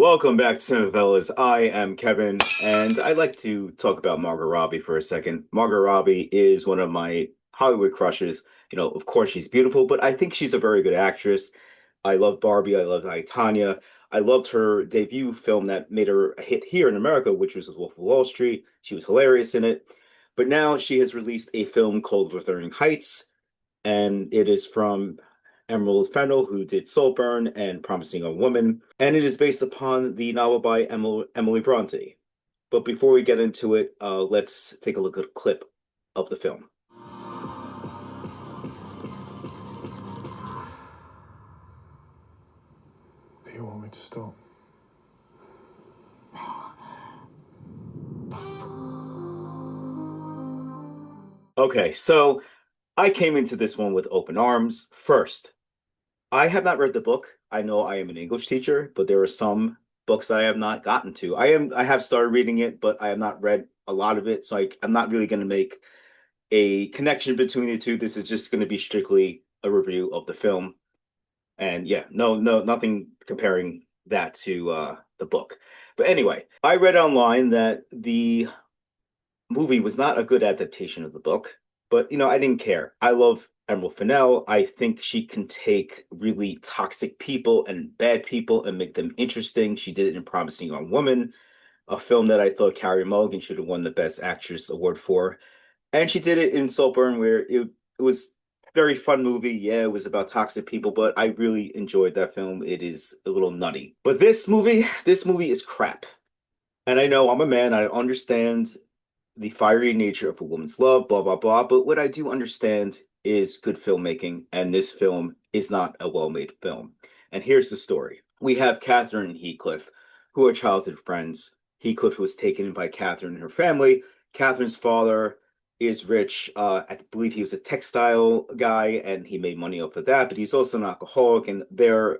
Welcome back to Cinephellas. I am Kevin, and I'd like to talk about Margot Robbie for a second. Margot Robbie is one of my Hollywood crushes. Of course, she's beautiful, but I think she's a very good actress. I love Barbie. I love I, Tanya. I loved her debut film that made her a hit here in America, which was Wolf of Wall Street. She was hilarious in it. But now she has released a film called Wuthering Heights, and it is from Emerald Fennell, who did Saltburn and Promising Young Woman, and it is based upon the novel by Emily Bronte. But before we get into it, let's take a look at a clip of the film. Do you want me to stop? Okay, so I came into this one with open arms. First, I have not read the book. I know I am an English teacher, but there are some books that I have not gotten to. I have started reading it, but I have not read a lot of it, so I'm not really going to make a connection between the two. This is just going to be strictly a review of the film. And yeah, no, nothing comparing that to the book. But anyway, I read online that the movie was not a good adaptation of the book, but I didn't care. I love Emerald Fennell. I think she can take really toxic people and bad people and make them interesting. She did it in Promising Young Woman, a film that I thought Carey Mulligan should have won the Best Actress award for. And she did it in Saltburn, where it was a very fun movie. Yeah, it was about toxic people, but I really enjoyed that film. It is a little nutty. But this movie is crap. And I know I'm a man, I understand the fiery nature of a woman's love, blah, blah, blah. But what I do understand is good filmmaking, and this film is not a well-made film. And here's the story. We have Catherine and Heathcliff, who are childhood friends. Heathcliff was taken in by Catherine and her family. Catherine's father is rich. I believe he was a textile guy, and he made money off of that, but he's also an alcoholic, and their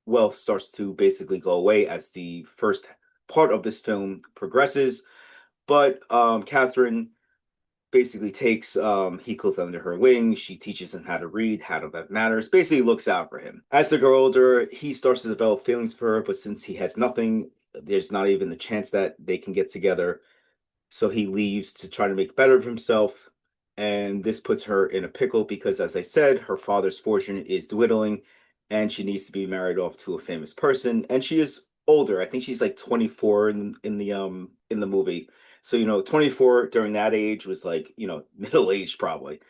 wealth starts to basically go away as the first part of this film progresses. But Catherine basically takes Heathcliff under her wing. She teaches him how to read, how to that matters, basically looks out for him. As they grow older, he starts to develop feelings for her, but since he has nothing, there's not even the chance that they can get together. So he leaves to try to make better of himself. And this puts her in a pickle because, as I said, her father's fortune is dwindling and she needs to be married off to a famous person. And she is older. I think she's like 24 in the movie. So, 24 during that age was like, middle aged probably.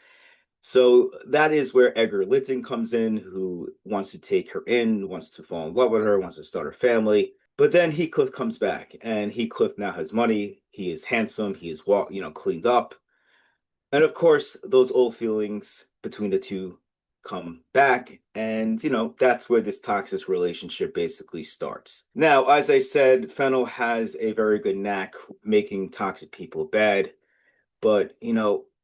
So that is where Edgar Linton comes in, who wants to take her in, wants to fall in love with her, wants to start a family. But then Heathcliff comes back, and Heathcliff now has money. He is handsome. He is cleaned up, and of course, those old feelings between the two come back, and that's where this toxic relationship basically starts. Now, as I said, Fennel has a very good knack making toxic people bad, but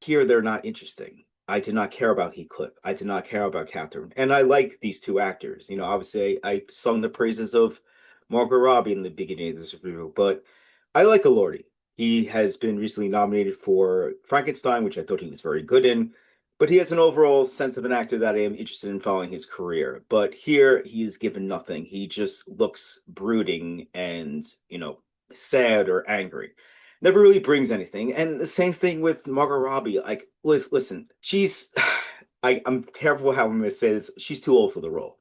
here they're not interesting. I did not care about Heathcliff. I did not care about Catherine. And I like these two actors. Obviously I sung the praises of Margot Robbie in the beginning of this review, but I like Elordi. He has been recently nominated for Frankenstein, which I thought he was very good in, but he has an overall sense of an actor that I am interested in following his career. But here he is given nothing. He just looks brooding and, sad or angry, never really brings anything. And the same thing with Margot Robbie. Like, listen, she's I'm careful how I'm going to say this. She's too old for the role.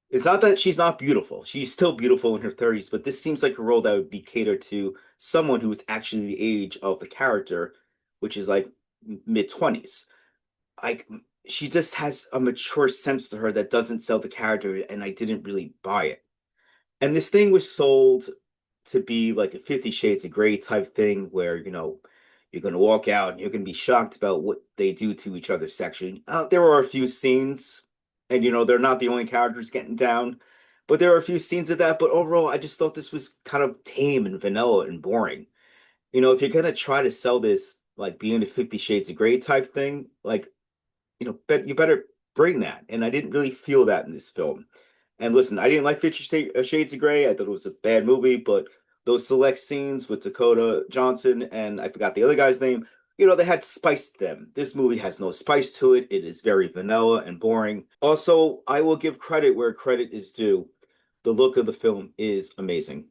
It's not that she's not beautiful. She's still beautiful in her 30s, but this seems like a role that would be catered to someone who is actually the age of the character, which is like mid 20s. Like, she just has a mature sense to her that doesn't sell the character, and I didn't really buy it. And this thing was sold to be like a 50 Shades of Grey type thing where, you're going to walk out and you're going to be shocked about what they do to each other's section. There are a few scenes, and, they're not the only characters getting down, but there are a few scenes of that. But overall, I just thought this was kind of tame and vanilla and boring. If you're going to try to sell this, like being a 50 Shades of Grey type thing, like, you better bring that. And I didn't really feel that in this film. And listen, I didn't like 50 Shades of Grey. I thought it was a bad movie, but those select scenes with Dakota Johnson and I forgot the other guy's name, they had spice to them. This movie has no spice to it. It is very vanilla and boring. Also, I will give credit where credit is due. the look of the film is amazing.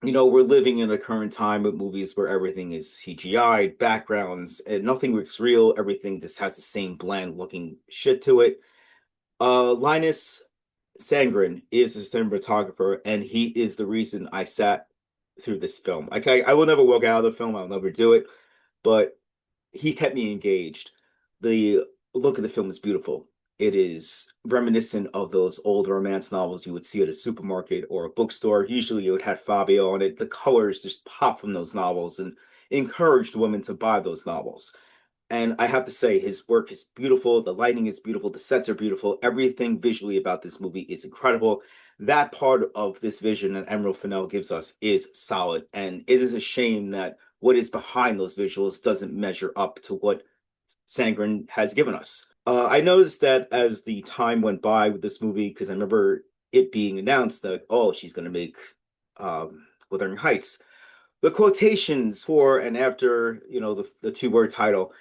We're living in a current time with movies where everything is CGI, backgrounds, and nothing looks real. Everything just has the same bland looking shit to it. Linus Sandgren is the cinematographer, and he is the reason I sat through this film. I will never walk out of the film. I'll never do it, but he kept me engaged. The look of the film is beautiful. It is reminiscent of those old romance novels you would see at a supermarket or a bookstore. Usually it would have Fabio on it. The colors just pop from those novels and encouraged women to buy those novels. And I have to say, his work is beautiful. The lighting is beautiful. The sets are beautiful. Everything visually about this movie is incredible. That part of this vision that Emerald Fennell gives us is solid. And it is a shame that what is behind those visuals doesn't measure up to what Sangren has given us. I noticed that as the time went by with this movie, because I remember it being announced that, oh, she's going to make Wuthering Heights. The quotations for and after, the two-word title,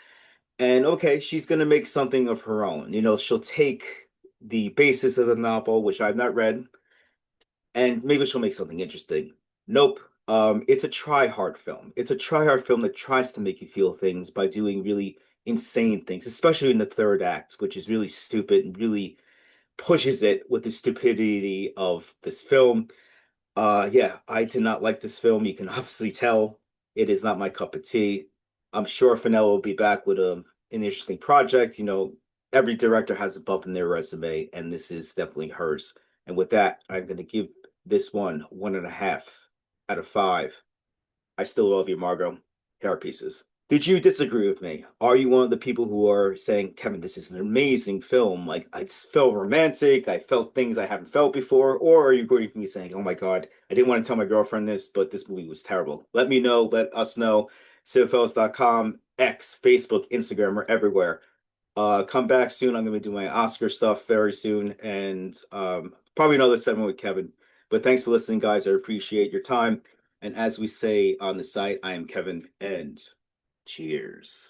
and okay, she's going to make something of her own. She'll take the basis of the novel, which I've not read, and maybe she'll make something interesting. Nope. It's a try-hard film. It's a try-hard film that tries to make you feel things by doing really insane things, especially in the third act, which is really stupid and really pushes it with the stupidity of this film. Yeah, I did not like this film. You can obviously tell it is not my cup of tea. I'm sure Fennell will be back with an interesting project. Every director has a bump in their resume, and this is definitely hers. And with that, I'm going to give this one 1.5 out of 5. I still love you, Margot. Hair pieces. Did you disagree with me? Are you one of the people who are saying, Kevin, this is an amazing film? Like, I just felt romantic. I felt things I haven't felt before. Or are you agreeing with me saying, oh my God, I didn't want to tell my girlfriend this, but this movie was terrible? Let me know. Let us know. Cinephellas.com, X, Facebook, Instagram, we're everywhere. Come back soon. I'm going to be doing my Oscar stuff very soon. And probably another segment with Kevin. But thanks for listening, guys. I appreciate your time. And as we say on the site, I am Kevin, and cheers.